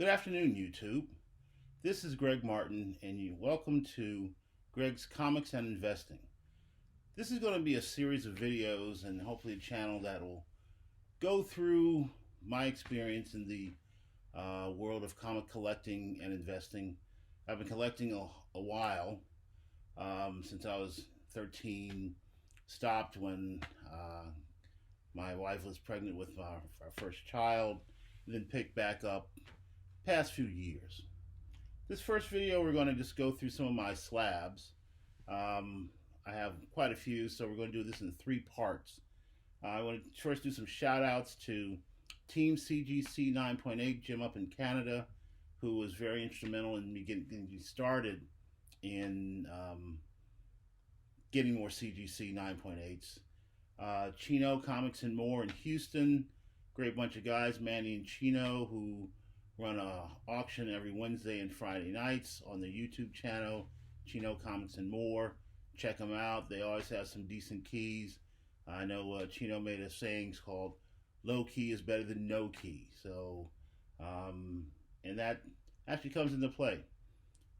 Good afternoon, YouTube. This is Greg Martin, and welcome to Greg's Comics and Investing. This is going to be a series of videos and hopefully a channel that will go through my experience in the world of comic collecting and investing. I've been collecting a while, since I was 13. Stopped when my wife was pregnant with our first child, and then picked back up past few years. This first video, we're going to just go through some of my slabs. I have quite a few, so we're going to do this in 3 parts. I want to first do some shout outs to Team CGC 9.8, Jim up in Canada, who was very instrumental in me getting started in getting more CGC 9.8s. Chino Comics and More in Houston, great bunch of guys, Manny and Chino, who run a auction every Wednesday and Friday nights on the YouTube channel, Chino Comics and More. Check them out. They always have some decent keys. I know Chino made a saying called "low key is better than no key," so and that actually comes into play.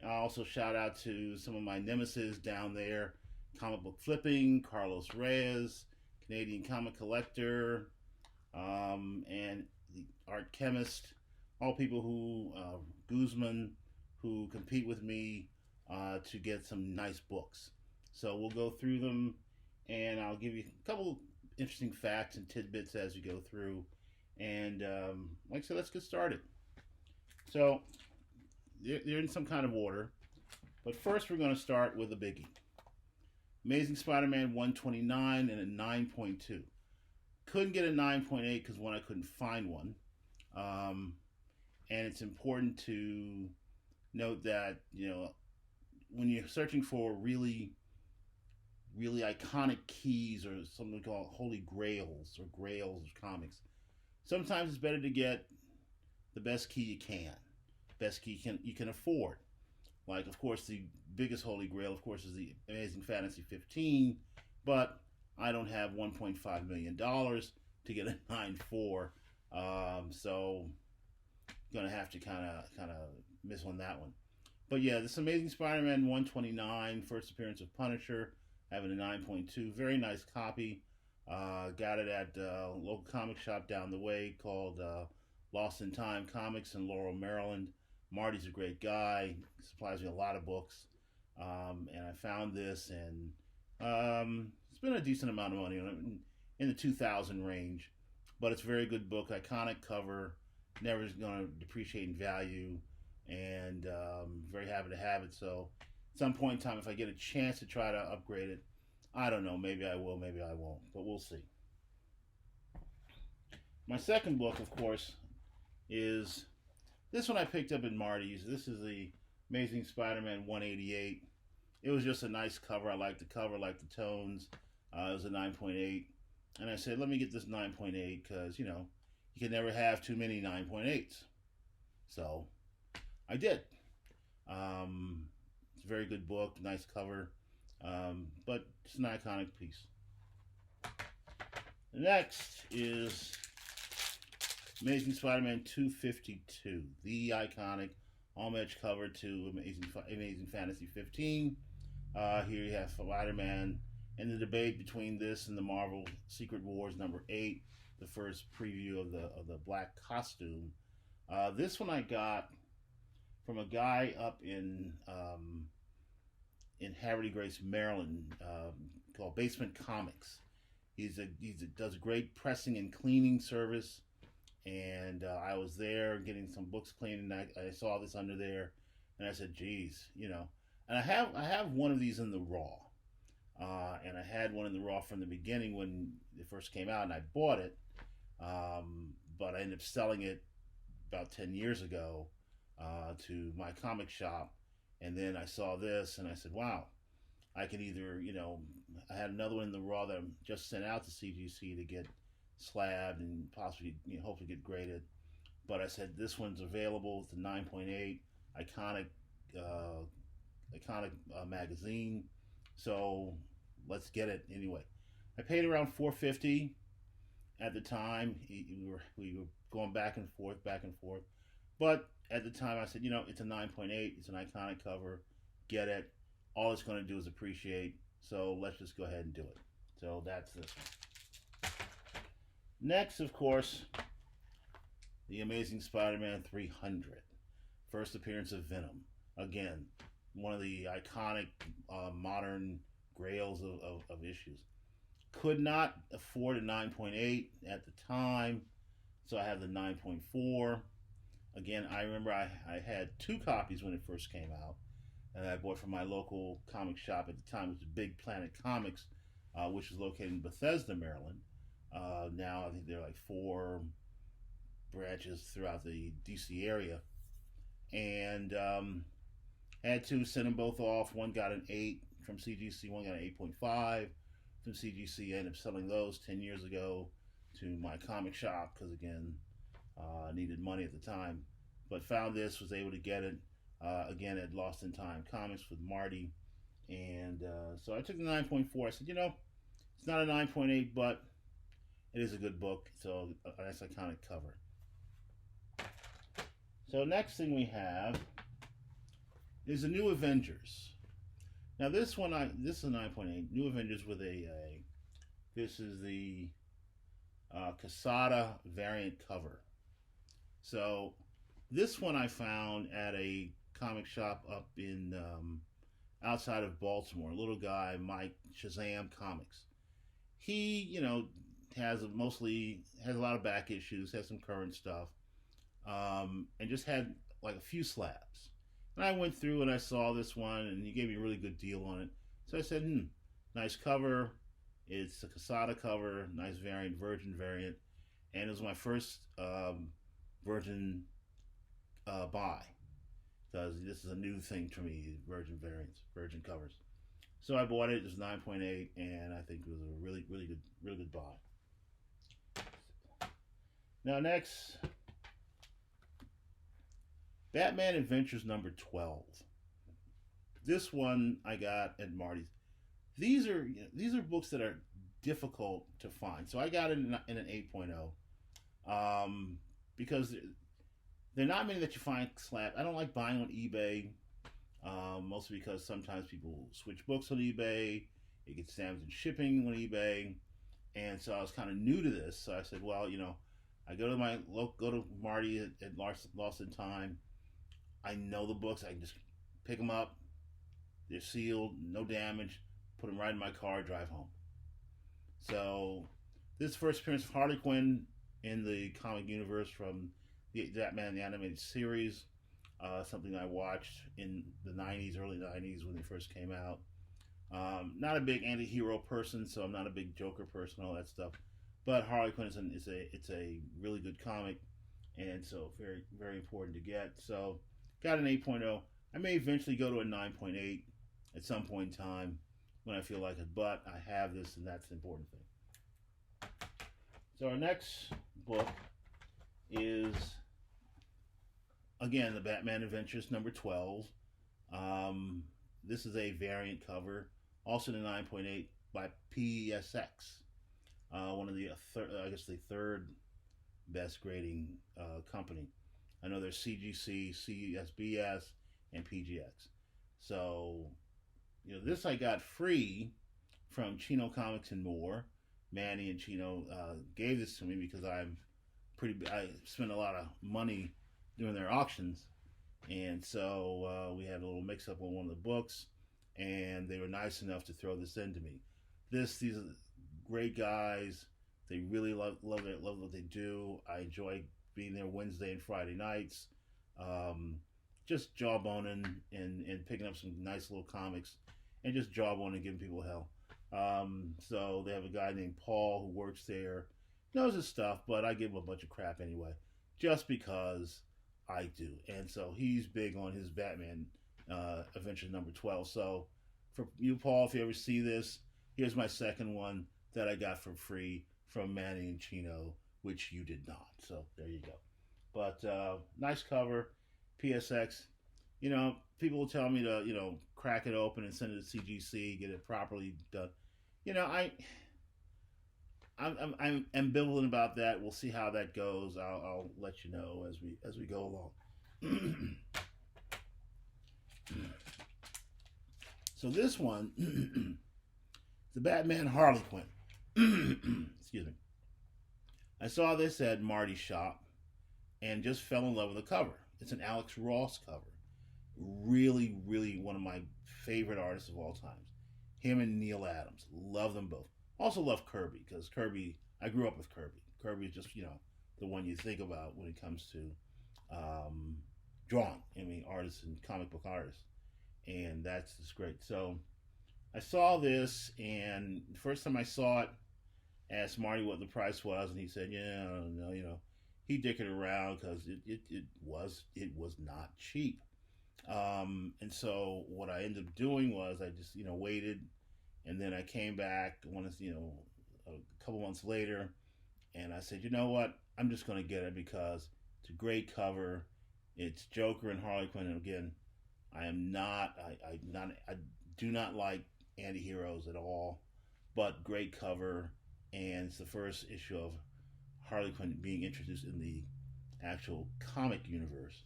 I also shout out to some of my nemesis down there: Comic Book Flipping, Carlos Reyes, Canadian Comic Collector, and the Art Chemist. All people who, Guzman, who compete with me to get some nice books. So we'll go through them, and I'll give you a couple interesting facts and tidbits as we go through. And like I said, let's get started. So they're in some kind of order, but first we're going to start with a biggie. Amazing Spider-Man 129 and a 9.2. Couldn't get a 9.8 because one, I couldn't find one. And it's important to note that, when you're searching for really, really iconic keys or something we call holy grails or grails of comics, sometimes it's better to get the best key you can, best key you can afford. Like, of course, the biggest holy grail, of course, is the Amazing Fantasy 15, but I don't have $1.5 million to get a 9.4, so gonna have to kind of miss on that one. But yeah, this Amazing Spider-Man 129, first appearance of Punisher, having a 9.2, very nice copy. Got it at a local comic shop down the way called Lost in Time Comics in Laurel, Maryland. Marty's a great guy, supplies me a lot of books, and I found this, and it's been a decent amount of money, in the 2,000 range, but it's a very good book, iconic cover, never is going to depreciate in value, and very happy to have it. So at some point in time, if I get a chance to try to upgrade it, I don't know, maybe I will, maybe I won't, but we'll see. My second book, of course, is this one I picked up in Marty's. This is the Amazing Spider-Man 188. It was just a nice cover. I like the cover, I like the tones. It was a 9.8, and I said, let me get this 9.8 because, you can never have too many 9.8s. So I did. It's a very good book, nice cover, but it's an iconic piece. The next is Amazing Spider-Man 252, the iconic homage cover to Amazing Fantasy 15. Here you have Spider-Man and the debate between this and the Marvel Secret Wars number 8. The first preview of the black costume. This one I got from a guy up in Haverty Grace, Maryland, called Basement Comics. He does a great pressing and cleaning service, and I was there getting some books cleaned, and I saw this under there, and I said, "Geez, And I have one of these in the raw, and I had one in the raw from the beginning when it first came out, and I bought it. But I ended up selling it about 10 years ago to my comic shop, and then I saw this and I said, wow, I can either, I had another one in the raw that I just sent out to CGC to get slabbed and possibly, hopefully get graded, but I said this one's available. It's a 9.8, iconic magazine, so let's get it anyway. I paid around $4.50 at the time. We were going back and forth, but at the time I said, it's a 9.8. It's an iconic cover. Get it. All it's going to do is appreciate. So let's just go ahead and do it. So that's this one. Next, of course, The Amazing Spider-Man 300. First appearance of Venom. Again, one of the iconic modern grails of issues. Could not afford a 9.8 at the time, so I have the 9.4. Again, I remember I had 2 copies when it first came out, and I bought from my local comic shop at the time, which was Big Planet Comics, which was located in Bethesda, Maryland. Now I think there are like 4 branches throughout the DC area, and had to send them both off. One got an 8 from CGC, one got an 8.5 from CGC. I ended up selling those 10 years ago to my comic shop because, again, I needed money at the time. But found this, was able to get it, again, at Lost in Time Comics with Marty. And so I took the 9.4. I said, it's not a 9.8, but it is a good book. So a nice iconic cover. So next thing we have is the New Avengers. Now this one, this is a 9.8. New Avengers with this is the Casada variant cover. So this one I found at a comic shop up in outside of Baltimore. A little guy, Mike Shazam Comics. He, has a lot of back issues, has some current stuff, and just had like a few slabs. And I went through and I saw this one, and he gave me a really good deal on it. So I said, nice cover. It's a Casada cover, nice variant, Virgin variant. And it was my first Virgin buy. Because this is a new thing for me, Virgin variants, Virgin covers. So I bought it. It was 9.8, and I think it was a really good buy. Now next, Batman Adventures number 12. This one I got at Marty's. These are books that are difficult to find. So I got it in an 8.0 because there are not many that you find slab. I don't like buying on eBay, mostly because sometimes people switch books on eBay. It gets damaged in shipping on eBay, and so I was kind of new to this. So I said, well, I go to Marty at Lost in Time. I know the books. I can just pick them up. They're sealed, no damage. Put them right in my car, drive home. So this first appearance of Harley Quinn in the comic universe from the Batman the Animated Series. Something I watched in the 90s, early 90s when they first came out. Not a big anti-hero person, so I'm not a big Joker person, all that stuff. But Harley Quinn it's a really good comic, and so very, very important to get. So got an 8.0. I may eventually go to a 9.8 at some point in time when I feel like it, but I have this, and that's the important thing. So our next book is, again, the Batman Adventures number 12. This is a variant cover, also the 9.8 by PSX. One of the, the third best grading company. I know there's CGC, CSBS, and PGX. So, this I got free from Chino Comics and More. Manny and Chino gave this to me because I spent a lot of money doing their auctions, and so we had a little mix-up on one of the books, and they were nice enough to throw this into me. These are great guys. They really love what they do. I enjoy being there Wednesday and Friday nights, just jawboning and picking up some nice little comics, and just jawboning and giving people hell. So they have a guy named Paul who works there, knows his stuff, but I give him a bunch of crap anyway, just because I do. And so he's big on his Batman Adventures number 12. So for you, Paul, if you ever see this, here's my second one that I got for free from Manny and Chino, which you did not. So there you go. But nice cover, PSX. People will tell me to, crack it open and send it to CGC, get it properly done. I'm ambivalent about that. We'll see how that goes. I'll let you know as we go along. So this one, the Batman Harlequin. Excuse me. I saw this at Marty's shop and just fell in love with the cover. It's an Alex Ross cover. Really, really one of my favorite artists of all times. Him and Neil Adams. Love them both. Also love Kirby, because Kirby, I grew up with Kirby. Kirby is just, the one you think about when it comes to drawing. I mean, artists and comic book artists. And that's just great. So I saw this, and the first time I saw it, asked Marty what the price was, and he said, "Yeah, I don't know." He dickered around because it was not cheap. And so what I ended up doing was I just waited, and then I came back a couple months later, and I said, "You know what? I'm just going to get it because it's a great cover. It's Joker and Harley Quinn, and again, I do not like anti-heroes at all, but great cover, and it's the first issue of Harley Quinn being introduced in the actual comic universe.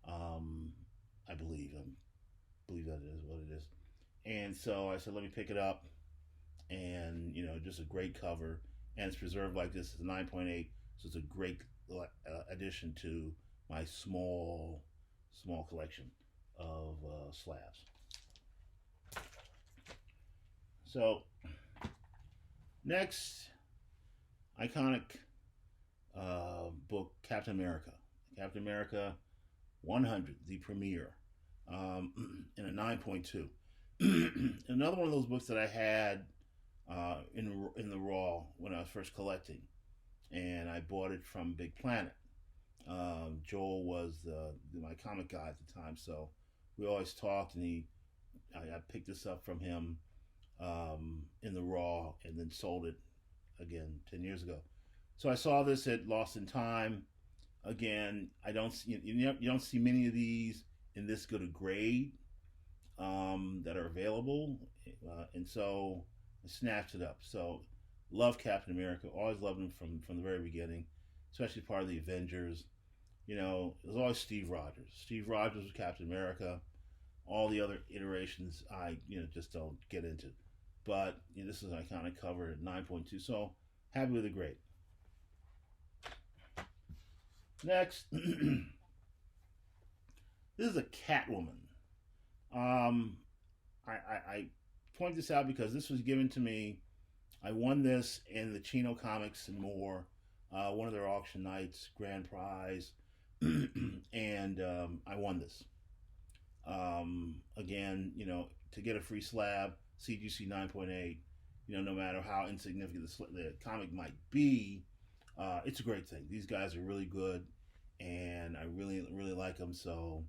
I believe that is what it is. And so I said, let me pick it up, and just a great cover, and it's preserved like this. It's a 9.8, so it's a great addition to my small collection of slabs. So next, iconic book, Captain America 100, the premiere, in a 9.2. Another one of those books that I had in the raw when I was first collecting, and I bought it from Big Planet. Joel was my comic guy at the time, so we always talked, and I picked this up from him in the raw, and then sold it again 10 years ago. So I saw this at Lost in Time. Again, I don't see, you don't see many of these in this good a grade that are available, and so I snatched it up. So love Captain America, always loved him from the very beginning, especially part of the Avengers. It was always Steve Rogers. Steve Rogers was Captain America. All the other iterations I just don't get into. But this is an iconic cover at 9.2, so happy with the grade. Next, this is a Catwoman. I point this out because this was given to me. I won this in the Chino Comics and More, one of their auction nights, grand prize, and I won this. Again, to get a free slab, CGC 9.8, no matter how insignificant the comic might be, it's a great thing. These guys are really good, and I really, really like them. So,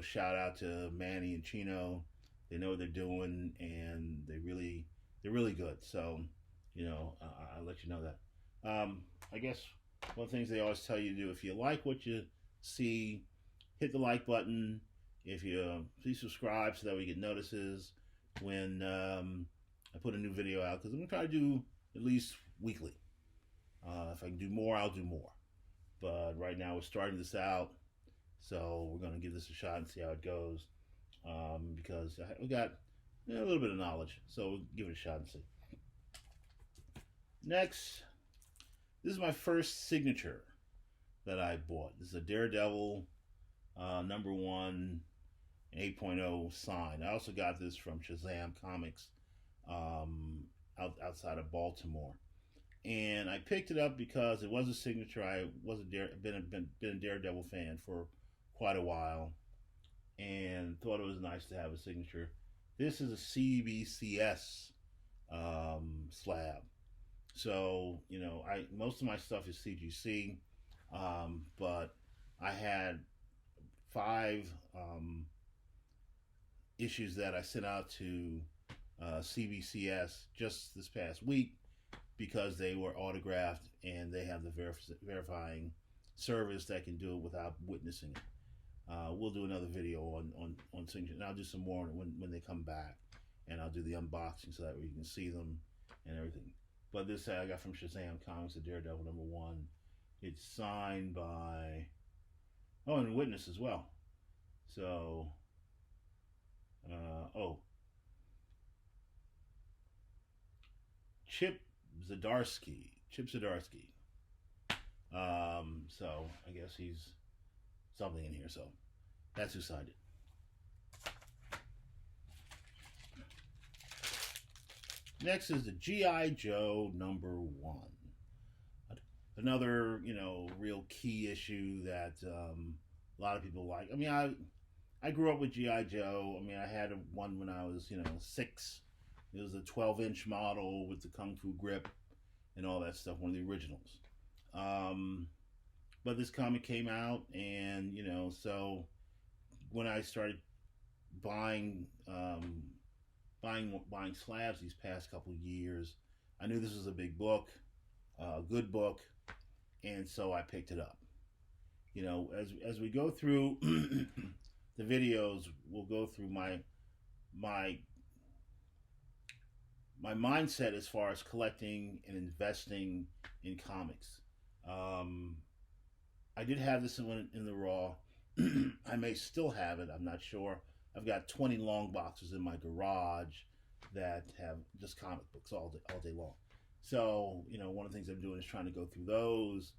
shout out to Manny and Chino. They know what they're doing, and they're really good. So, I'll let you know that. I guess one of the things they always tell you to do, if you like what you see, hit the like button. If you please subscribe so that we get notices when I put a new video out, because I'm going to try to do at least weekly. If I can do more, I'll do more. But right now we're starting this out, so we're going to give this a shot and see how it goes, because we got a little bit of knowledge, so we'll give it a shot and see. Next, this is my first signature that I bought. This is a Daredevil number 1 8.0 sign. I also got this from Shazam Comics outside of Baltimore, and I picked it up because it was a signature. I was been a Daredevil fan for quite a while, and thought it was nice to have a signature. This is a CBCS slab, so most of my stuff is CGC, but I had 5 issues that I sent out to CBCS just this past week because they were autographed and they have the verifying service that can do it without witnessing it. We'll do another video on signature, and I'll do some more when they come back, and I'll do the unboxing so that you can see them and everything. But this I got from Shazam Comics, the Daredevil number 1. It's signed by Oh, and Witness as well. So, oh, Chip Zdarsky. Chip Zdarsky. So I guess he's something in here. So that's who signed it. Next is the G.I. Joe #1. Another, real key issue that a lot of people like. I mean, I grew up with G.I. Joe. I mean, I had one when I was, 6. It was a 12-inch model with the Kung Fu grip and all that stuff, one of the originals. Um, but this comic came out, and, so when I started buying buying slabs these past couple years, I knew this was a big book, a good book, and so I picked it up. As we go through the videos, we'll go through my my mindset as far as collecting and investing in comics. Um, I did have this in the raw. I may still have it. I'm not sure. I've got 20 long boxes in my garage that have just comic books all day long. So, one of the things I'm doing is trying to go through those,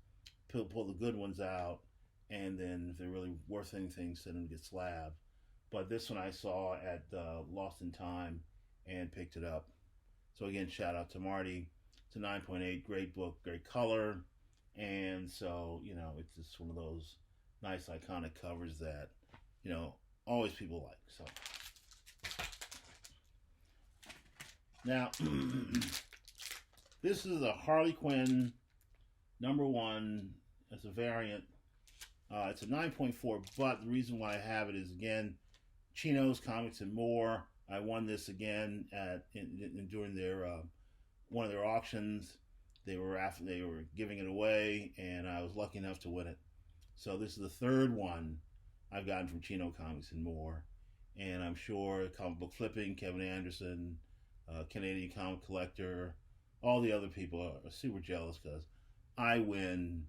pull the good ones out, and then if they're really worth anything, send them to get slabbed. But this one I saw at Lost in Time and picked it up. So again, shout out to Marty. It's a 9.8, great book, great color, and so it's just one of those nice iconic covers that always people like. So now this is a Harley Quinn #1. It's a variant. It's a 9.4, but the reason why I have it is, again, Chino's Comics and More. I won this again during their one of their auctions. They were giving it away, and I was lucky enough to win it. So this is the third one I've gotten from Chino Comics and More, and I'm sure Comic Book Flipping, Kevin Anderson, Canadian Comic Collector, all the other people are super jealous because I win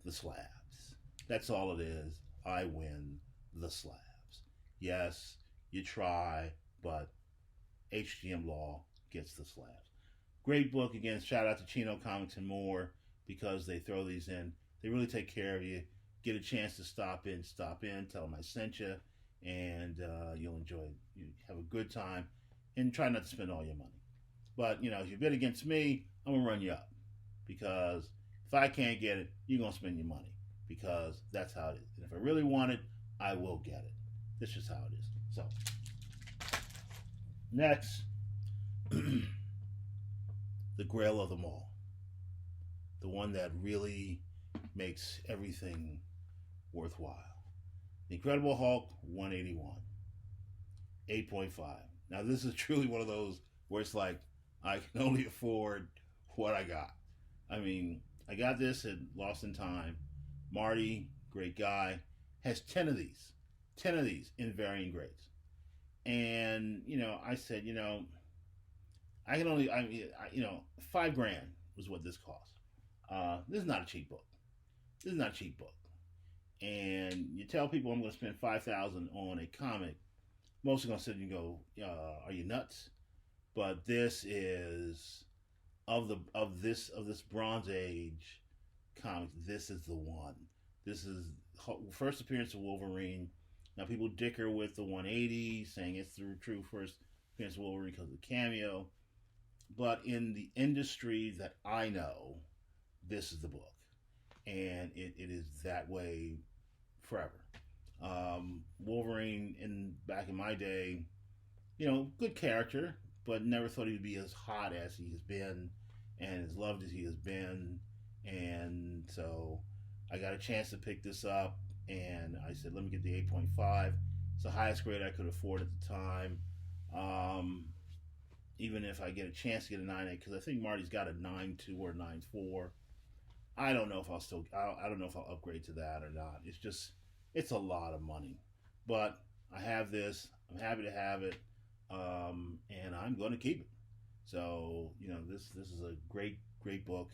the slabs. That's all it is. I win the slabs. Yes, you try, but HGM Law gets the slabs. Great book. Again, shout out to Chino Comics and More, because they throw these in. They really take care of you. Get a chance to stop in, tell them I sent you, and you'll enjoy it. You have a good time, and try not to spend all your money. But, if you bid against me, I'm going to run you up, because if I can't get it, you're going to spend your money, because that's how it is. And if I really want it, I will get it. That's just how it is. So, next, the grail of them all. The one that really makes everything worthwhile. The Incredible Hulk 181. 8.5. Now, this is truly one of those where it's like, I can only afford what I got. I mean, I got this at Lost in Time. Marty, great guy, has 10 of these. 10 of these in varying grades. And, I said, I can only, $5,000 was what this cost. This is not a cheap book. This is not a cheap book. And you tell people I'm going to spend $5,000 on a comic, most are going to sit and go, "Are you nuts?" But this is of this Bronze Age comic. This is the one. This is first appearance of Wolverine. Now people dicker with the 180, saying it's the true first appearance of Wolverine because of the cameo. But in the industry that I know, this is the book, and it is that way forever. Wolverine, back in my day, good character, but never thought he'd be as hot as he has been, and as loved as he has been. And so I got a chance to pick this up, and I said, let me get the 8.5. It's the highest grade I could afford at the time. Even if I get a chance to get a 9.8, because I think Marty's got a 9.2 or 9.4. I don't know if I don't know if I'll upgrade to that or not. It's a lot of money. But I have this. I'm happy to have it. And I'm going to keep it. So, this is a great book.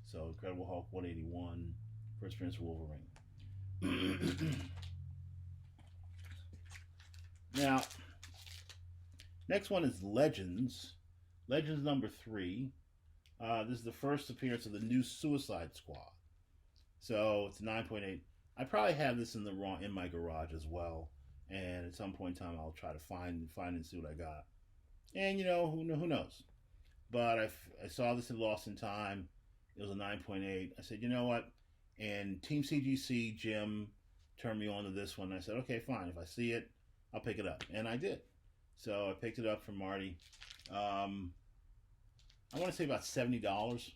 So, Incredible Hulk 181, First Prince Wolverine. Now, next one is Legends. Legends number 3. This is the first appearance of the new Suicide Squad. So it's 9.8. I probably have this in my garage as well. And at some point in time, I'll try to find and see what I got. And who knows? But I saw this in Lost in Time. It was a 9.8. I said, you know what? And Team CGC Jim turned me on to this one. I said, okay, fine. If I see it, I'll pick it up, and I did. So I picked it up from Marty. I want to say about $70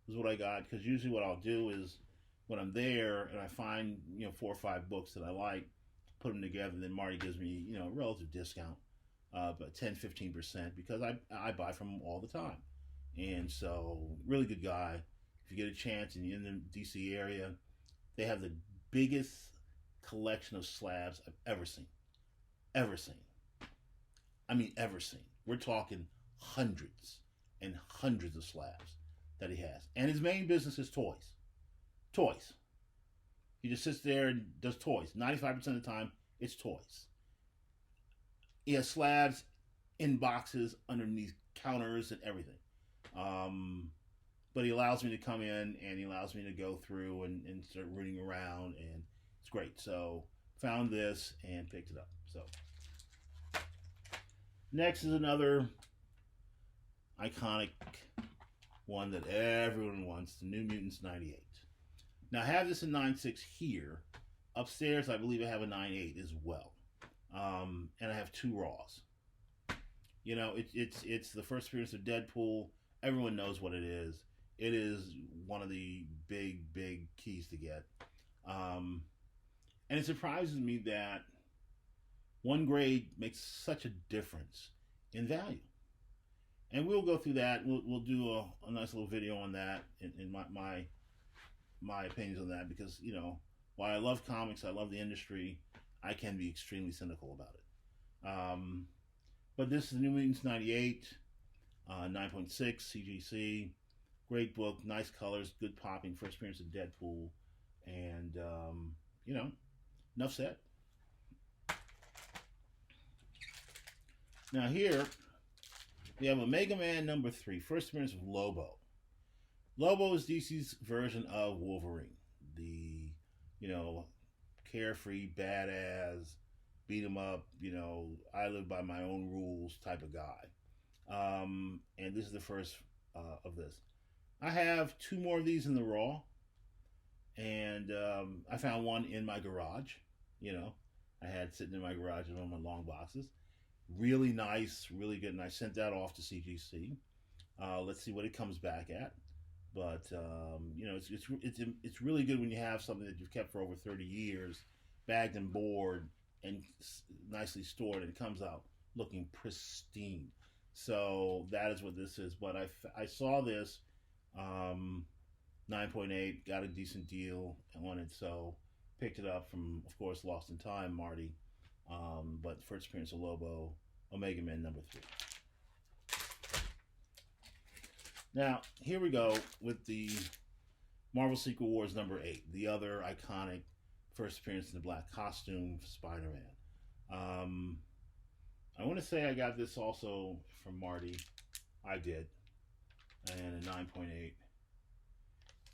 is what I got, because usually what I'll do is when I'm there and I find 4 or 5 books that I like, put them together, and then Marty gives me a relative discount, but 10-15%, because I buy from him all the time. And so, really good guy. If you get a chance and you're in the DC area, they have the biggest collection of slabs I've ever seen. Ever seen. I mean, ever seen. We're talking hundreds and hundreds of slabs that he has. And his main business is toys. Toys. He just sits there and does toys. 95% of the time, it's toys. He has slabs in boxes underneath counters and everything. But he allows me to come in, and he allows me to go through and start rooting around, and it's great. So found this and picked it up. So next is another iconic one that everyone wants, the New Mutants 98. Now I have this in 9.6 here. Upstairs, I believe I have a 9.8 as well. And I have 2 Raws. It's the first appearance of Deadpool. Everyone knows what it is. It is one of the big keys to get. And it surprises me that one grade makes such a difference in value. And we'll go through that. We'll do a nice little video on that in my opinions on that, because while I love comics, I love the industry, I can be extremely cynical about it. But this is the New Mutants 98, 9.6 CGC. Great book, nice colors, good popping, first appearance of Deadpool, and enough said. Now here we have Omega Man number 3, first appearance of Lobo. Lobo is DC's version of Wolverine, the carefree, badass, beat him up, I live by my own rules type of guy. And this is the first of this. I have 2 more of these in the Raw, and I found one in my garage. I had sitting in my garage in one of my long boxes. Really nice, really good, and I sent that off to CGC. Let's see what it comes back at. But it's really good when you have something that you've kept for over 30 years, bagged and board, and nicely stored, and it comes out looking pristine. So that is what this is. But I saw this 9.8, got a decent deal on it, so picked it up from, of course, Lost in Time, Marty. But first appearance of Lobo, Omega Man number 3. Now, here we go with the Marvel Secret Wars number 8, the other iconic first appearance in the black costume, Spider-Man. I want to say I got this also from Marty. I did. And a 9.8.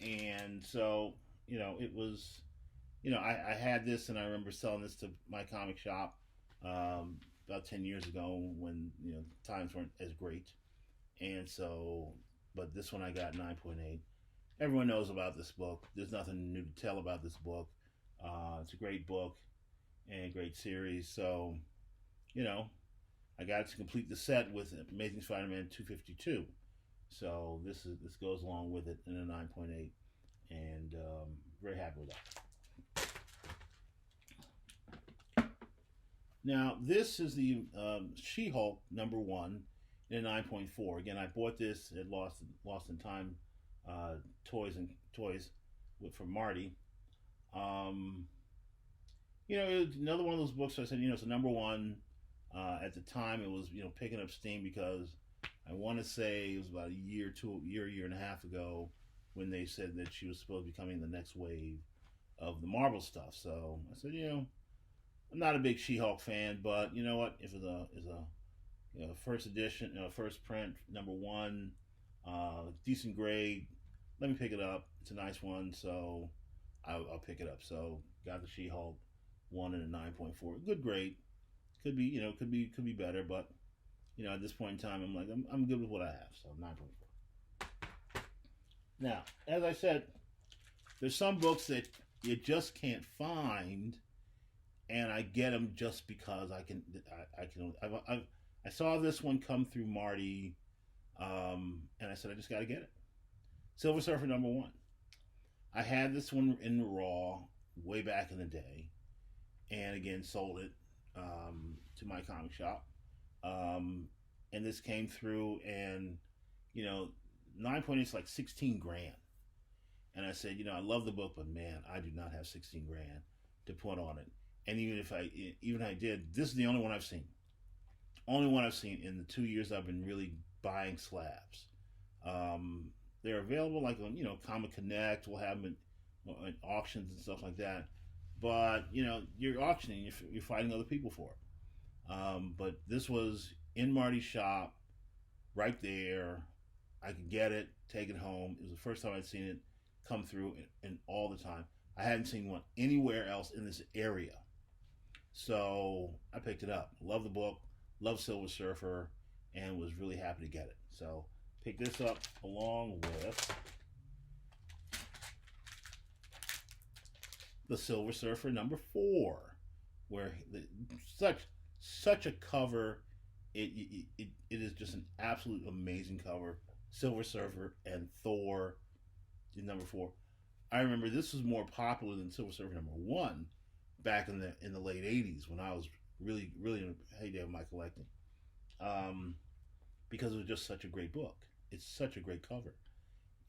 And so, it was, I had this, and I remember selling this to my comic shop about 10 years ago when, times weren't as great. And so, but this one I got 9.8. Everyone knows about this book. There's nothing new to tell about this book. It's a great book and a great series. So, I got to complete the set with Amazing Spider-Man 252. So this goes along with it in a 9.8, and very happy with that. Now this is the She-Hulk number 1 in a 9.4. Again, I bought this at Lost in Time toys from Marty. It was another one of those books. So I said, it's a number 1. At the time, it was picking up steam, because I want to say it was about a year and a half ago when they said that she was supposed to be coming the next wave of the Marvel stuff. So I said, I'm not a big She-Hulk fan, but you know what? If it's a first edition, first print, #1, decent grade, let me pick it up. It's a nice one, so I'll pick it up. So got the She-Hulk one and a 9.4, good grade. Could be could be better, but at this point in time, I'm like I'm good with what I have. So 9.4. Now, as I said, there's some books that you just can't find, and I get them just because I can. I saw this one come through Marty, and I said I just got to get it. Silver Surfer #1. I had this one in the raw way back in the day, and again sold it to my comic shop. And this came through, and 9.8 is like 16 grand. And I said, I love the book, but man, I do not have 16 grand to put on it. And even if I did, this is the only one I've seen. Only one I've seen in the 2 years I've been really buying slabs. They're available like on Comic Connect. We'll have them in auctions and stuff like that. But you're auctioning, you're fighting other people for it. But this was in Marty's shop, right there. I could get it, take it home. It was the first time I'd seen it come through, and all the time. I hadn't seen one anywhere else in this area. So I picked it up. Love the book, love Silver Surfer, and was really happy to get it. So pick this up along with the Silver Surfer #4, where such a cover. It is just an absolute amazing cover. Silver Surfer and Thor in #4. I remember this was more popular than Silver Surfer #1 back in the late '80s when I was really in the heyday of my collecting, because it was just such a great book. It's such a great cover.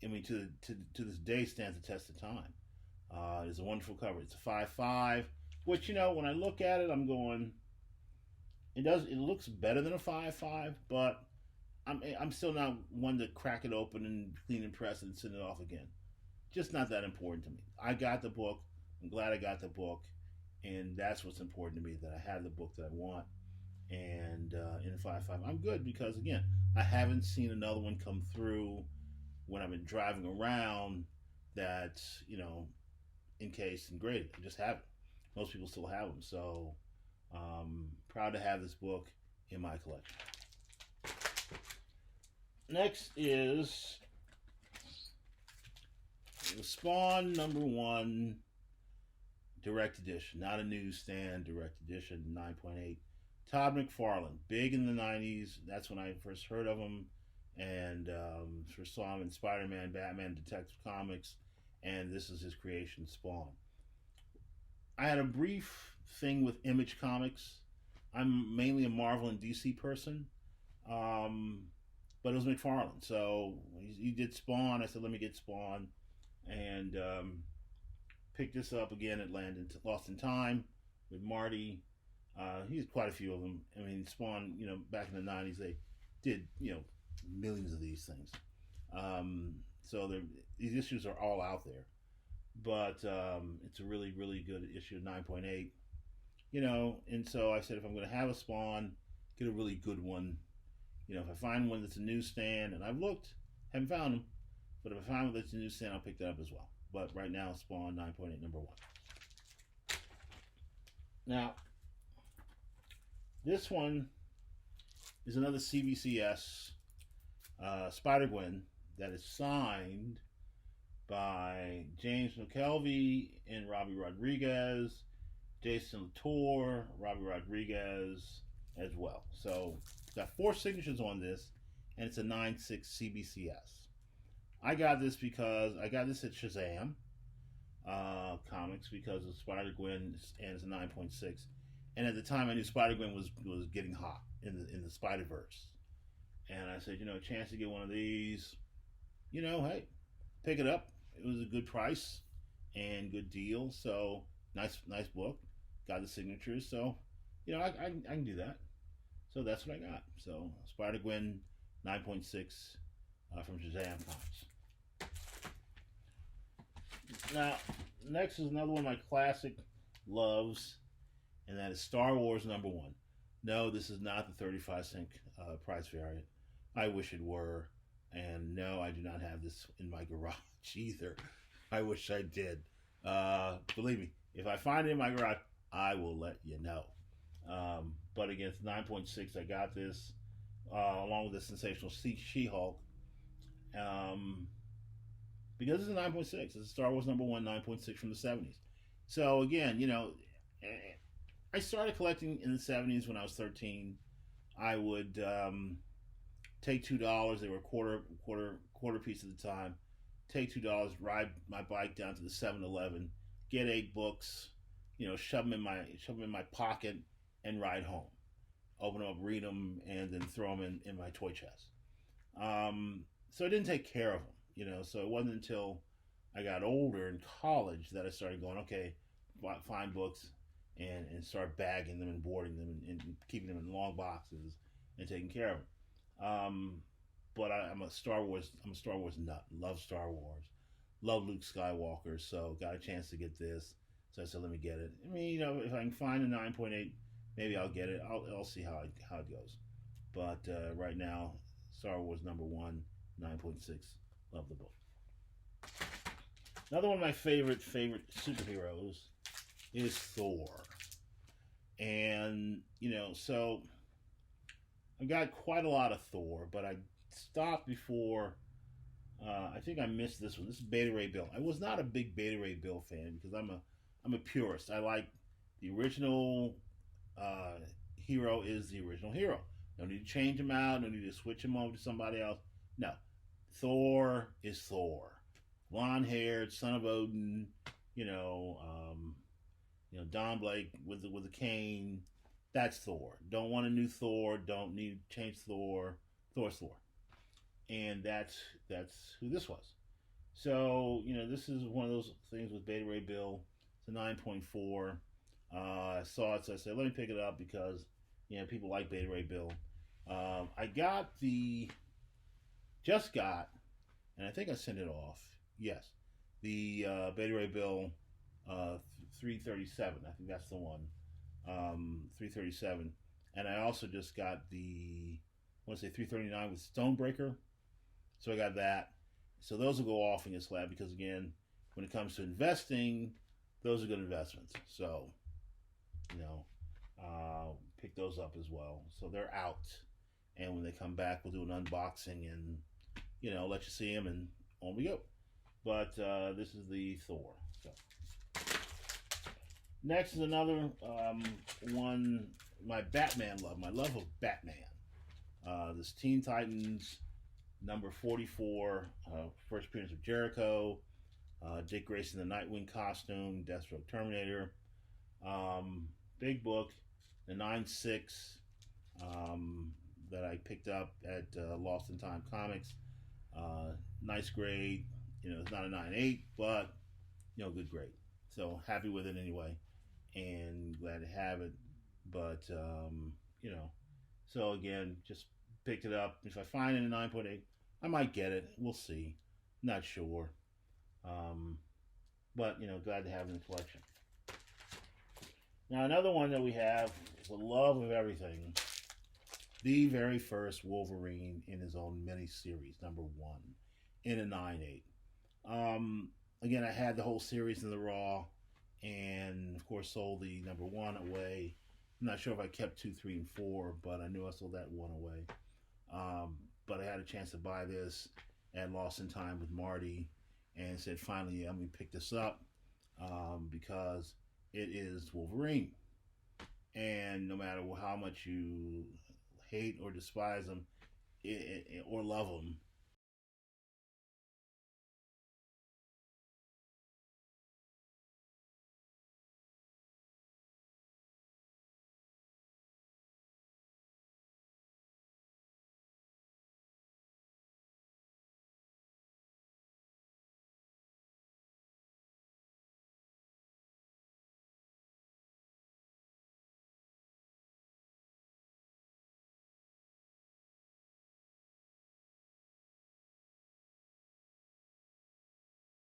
I mean, to this day stands the test of time. It's a wonderful cover. It's a 5.5, which when I look at it, I'm going. It looks better than a 5.5, but I'm still not one to crack it open and clean and press it and send it off again. Just not that important to me. I got the book. I'm glad I got the book, and that's what's important to me, that I have the book that I want. And in a 5.5, I'm good, because again, I haven't seen another one come through when I've been driving around that's encased and graded. I just haven't. Most people still have them, so proud to have this book in my collection. Next is the Spawn #1 direct edition, not a newsstand, direct edition, 9.8. Todd McFarlane, big in the 90s. That's when I first heard of him, and first saw him in Spider-Man, Batman, Detective Comics, and this is his creation, Spawn. I had a brief thing with Image Comics. I'm mainly a Marvel and DC person, but it was McFarlane, so he did Spawn. I said, let me get Spawn, and picked this up again at Lost in Time with Marty. He's quite a few of them. I mean, Spawn, back in the 90s, they did, millions of these things. So these issues are all out there. But it's a really, really good issue, 9.8. And so I said, if I'm going to have a Spawn, get a really good one. If I find one that's a newsstand, and I've looked, haven't found them, but if I find one that's a newsstand, I'll pick that up as well. But right now, Spawn 9.8, #1. Now, this one is another CBCS Spider-Gwen that is signed by James McKelvey and Robbie Rodriguez, Jason Latour, Robbie Rodriguez as well. So it's got 4 signatures on this, and it's a 9.6 CBCS. I got this because I got this at Shazam Comics because of Spider-Gwen, and it's a 9.6. And at the time, I knew Spider-Gwen was getting hot in the Spider-Verse, and I said, a chance to get one of these, hey, pick it up. It was a good price and good deal. So nice book. Got the signatures. So I can do that. So that's what I got. So Spider-Gwen 9.6 from Shazam Comics. Now, next is another one of my classic loves, and that is Star Wars #1. No, this is not the 35-cent price variant. I wish it were. And no, I do not have this in my garage either. I wish I did. Believe me, if I find it in my garage, I will let you know. But again, it's 9.6. I got this along with the sensational She-Hulk. Um, because it's a 9.6. It's Star Wars #1, 9.6 from the 70s. So again, I started collecting in the 70s when I was 13. I would take $2. They were quarter piece at the time. Take $2, ride my bike down to the 7-Eleven, get 8 books, shove them in my pocket, and ride home. Open them up, read them, and then throw them in my toy chest. So I didn't take care of them, So it wasn't until I got older in college that I started going, okay, find books and start bagging them and boarding them and keeping them in long boxes and taking care of them. But I'm a Star Wars nut. Love Star Wars. Love Luke Skywalker. So got a chance to get this. So I said, let me get it. I mean, if I can find a 9.8, maybe I'll get it. I'll see how it goes. But right now, Star Wars #1, 9.6. Love the book. Another one of my favorite superheroes is Thor. And, so I got quite a lot of Thor, but I stopped before. I think I missed this one. This is Beta Ray Bill. I was not a big Beta Ray Bill fan because I'm a purist. I like the original hero is the original hero. No need to change him out. No need to switch him over to somebody else. No, Thor is Thor. Blonde-haired, son of Odin. Don Blake with the cane. That's Thor. Don't want a new Thor. Don't need to change Thor. Thor's Thor. And that's who this was. So, this is one of those things with Beta Ray Bill. It's a 9.4. I saw it, so I said, let me pick it up because, people like Beta Ray Bill. I just got, and I think I sent it off. Yes. The Beta Ray Bill 337. I think that's the one. 337. And I also just got the, I want to say 339 with Stonebreaker. So I got that. So those will go off in your slab because, again, when it comes to investing, those are good investments. So, pick those up as well. So they're out. And when they come back, we'll do an unboxing and, let you see them, and on we go. But this is the Thor. So. Next is another one, my Batman love, my love of Batman. This Teen Titans #44, first appearance of Jericho, Dick Grayson the Nightwing costume, Deathstroke Terminator. Big book, the 9.6 that I picked up at Lost in Time Comics. Nice grade. It's not a 9.8, but good grade. So happy with it anyway, and glad to have it. But so again, just picked it up. If I find it in 9.8, I might get it. We'll see. Not sure. But glad to have it in the collection. Now another one that we have is the love of everything. The very first Wolverine in his own mini-series, #1, in a 9.8. Again, I had the whole series in the Raw, and of course sold the #1 away. I'm not sure if I kept 2, 3, and 4, but I knew I sold that one away. But I had a chance to buy this at Lost in Time with Marty, and said, finally, I'm going to pick this up because it is Wolverine. And no matter how much you hate or despise him or love him,